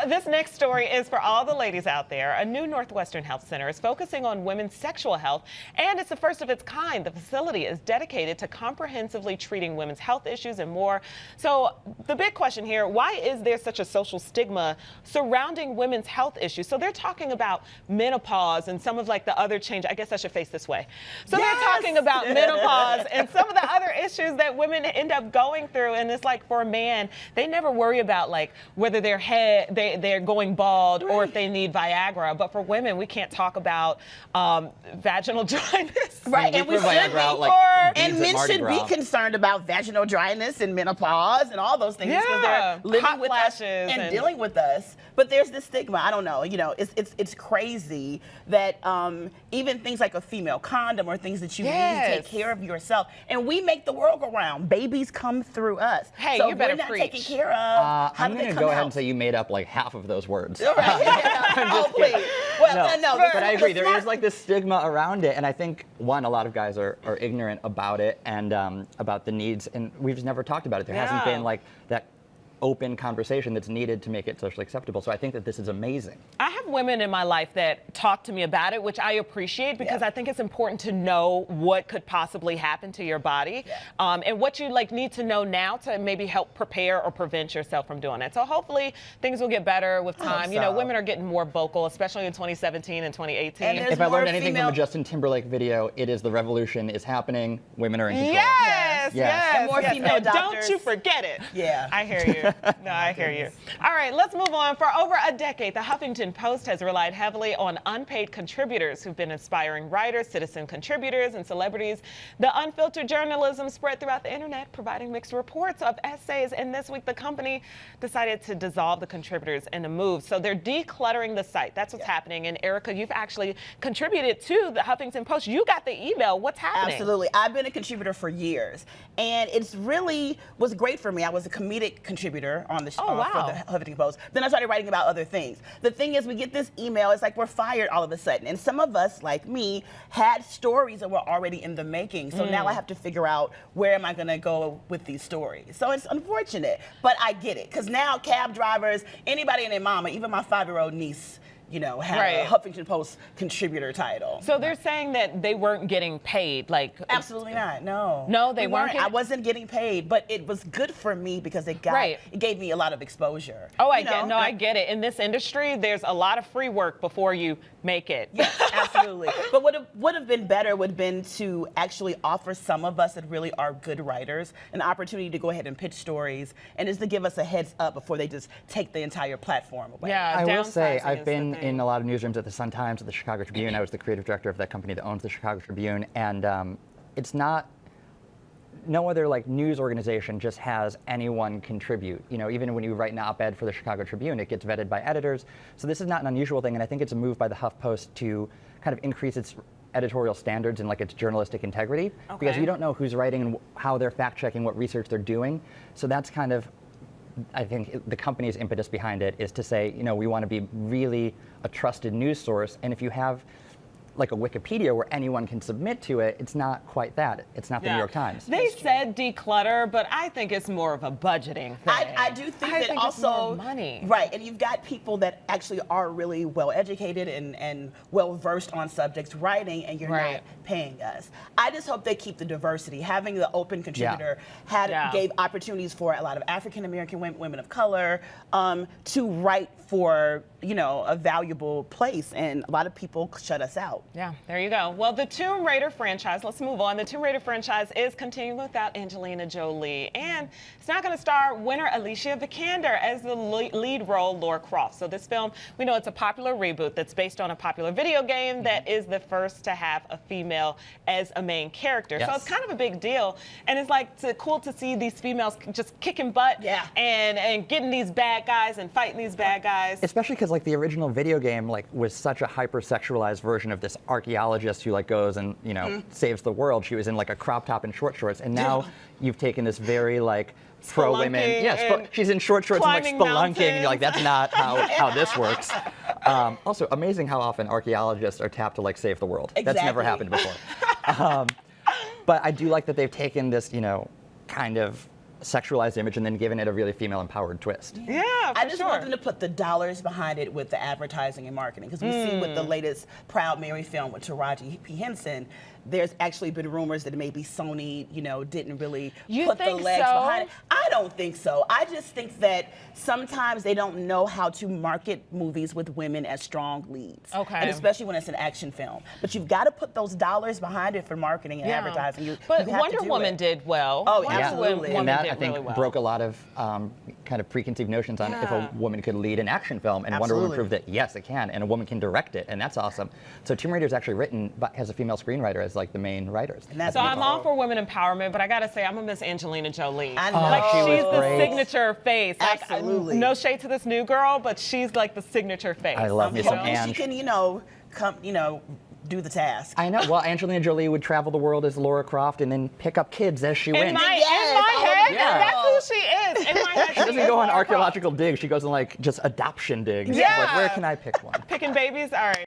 this next story is for all the ladies out there. A new Northwestern Health Center is focusing on women's sexual health, and it's the first of its kind. The facility is dedicated to comprehensively treating women's health issues and more. So the big question here, why is there such a social stigma surrounding women's health issues? So they're talking about menopause and some of like the other change. I guess I should face this way. So they're talking about menopause and some of the other issues that women end up going through. And it's like for a man, they never worry about like whether they're going bald or if they need Viagra. But for women, we can't talk about vaginal dryness. Right, and we should Viagra, be, like, and men should be Gras. concerned about vaginal dryness and menopause and all those things because they're living Hot with us flashes and dealing with us. But there's this stigma. I don't know. You know, it's crazy that even things like a female condom or things that you need to take care of yourself, and we make the world go round. Babies come through us. Hey, so you better if we're not preach. taken care of. How I'm do they going to come go ahead out? and say you made up like half of those words. Right. Oh, please. Well, no, But I agree. There is like this stigma around it, and I think a lot of guys are ignorant about it and about the needs, and we've just never talked about it. There hasn't been like that open conversation that's needed to make it socially acceptable. So I think that this is amazing. I have women in my life that talk to me about it, which I appreciate because I think it's important to know what could possibly happen to your body and what you like need to know now to maybe help prepare or prevent yourself from doing it. So hopefully things will get better with time. You know, women are getting more vocal, especially in 2017 and 2018. And If I learned anything from a Justin Timberlake video, it is the revolution is happening. Women are in control. Yes. And more female And doctors. don't you forget it. Yeah. I hear you. No, I hear you. All right, let's move on. For over a decade, the Huffington Post has relied heavily on unpaid contributors who've been inspiring writers, citizen contributors, and celebrities. The unfiltered journalism spread throughout the internet, providing mixed reports of essays. And this week, the company decided to dissolve the contributors in a move. So they're decluttering the site. That's what's happening. And Erica, you've actually contributed to the Huffington Post. You got the email. What's happening? Absolutely. I've been a contributor for years, and it's really was great for me. I was a comedic contributor on the for the Huffington Post. Then I started writing about other things. The thing is, we get this email. It's like we're fired all of a sudden, and some of us, like me, had stories that were already in the making. So now I have to figure out where am I going to go with these stories. So it's unfortunate, but I get it because now cab drivers, anybody and their mama, even my 5-year-old niece, you know, have a Huffington Post contributor title. So they're saying that they weren't getting paid, like Absolutely not. No. No, they weren't. I wasn't getting paid, but it was good for me because it gave me a lot of exposure. Oh, I get it. In this industry, there's a lot of free work before you make it. Yes, absolutely. But what would have been better would have been to actually offer some of us that really are good writers an opportunity to go ahead and pitch stories and just to give us a heads up before they just take the entire platform away. Yeah, I will say downsizing I've is been the in a lot of newsrooms at the Sun-Times, at the Chicago Tribune. I was the creative director of that company that owns the Chicago Tribune, and it's not. No other like news organization just has anyone contribute. You know, even when you write an op-ed for the Chicago Tribune, it gets vetted by editors. So this is not an unusual thing, and I think it's a move by the HuffPost to kind of increase its editorial standards and like its journalistic integrity, because you don't know who's writing and how they're fact-checking, what research they're doing. So that's kind of, I think, the company's impetus behind it is to say, you know, we want to be really a trusted news source, and if you have like a Wikipedia where anyone can submit to it, it's not quite that. It's not the New York Times. They said declutter, but I think it's more of a budgeting thing. I do think that it's also more money. Right, and you've got people that actually are really well educated and well versed on subjects writing, and you're not paying us. I just hope they keep the diversity. Having the open contributor gave opportunities for a lot of African American women of color to write for, you know, a valuable place, and a lot of people shut us out. Yeah, there you go. Well, the Tomb Raider franchise, let's move on. The Tomb Raider franchise is continuing without Angelina Jolie, and it's not going to star winner Alicia Vikander as the lead role, Lara Croft. So this film, we know it's a popular reboot that's based on a popular video game that is the first to have a female as a main character. So it's kind of a big deal, and it's like cool to see these females just kicking butt and getting these bad guys and fighting these bad guys. Especially because like the original video game like was such a hyper-sexualized version of this archaeologist who like goes and, you know, saves the world. She was in like a crop top and short shorts, and now you've taken this very like pro-women. Yes, she's in short shorts and like spelunking, and you're like, that's not how this works. Also, amazing how often archaeologists are tapped to like save the world. That's never happened before. But I do like that they've taken this, you know, kind of sexualized image and then given it a really female empowered twist. Yeah, I just sure. want them to put the dollars behind it with the advertising and marketing, because we see with the latest Proud Mary film with Taraji P. Henson, there's actually been rumors that maybe Sony, didn't really put the legs behind it. I don't think so. I just think that sometimes they don't know how to market movies with women as strong leads. Okay. And especially when it's an action film. But you've got to put those dollars behind it for marketing and advertising. But you have Wonder to do Woman it. did well. Oh, Wonder absolutely. Woman And that, did I think, really well. broke a lot of kind of preconceived notions on if a woman could lead an action film. And Wonder Woman Absolutely. proved that, yes, it can. And a woman can direct it. And that's awesome. So Tomb Raider is actually written, but has a female screenwriter as like the main writers. And that's So I'm all beautiful. for women empowerment, but I gotta say, I'm gonna miss Angelina Jolie. I know. Like, she was she's the great. signature face. Like, Absolutely. no shade to this new girl, but she's like the signature face. I love me some Hopefully she Ange. can, come, do the task. I know. Well, Angelina Jolie would travel the world as Laura Croft and then pick up kids as she went. In my Yes, head, yeah. that's who she is. In my head, She doesn't go on archaeological digs. She goes on like just adoption digs. Yeah. Like, where can I pick one? Picking babies. All right.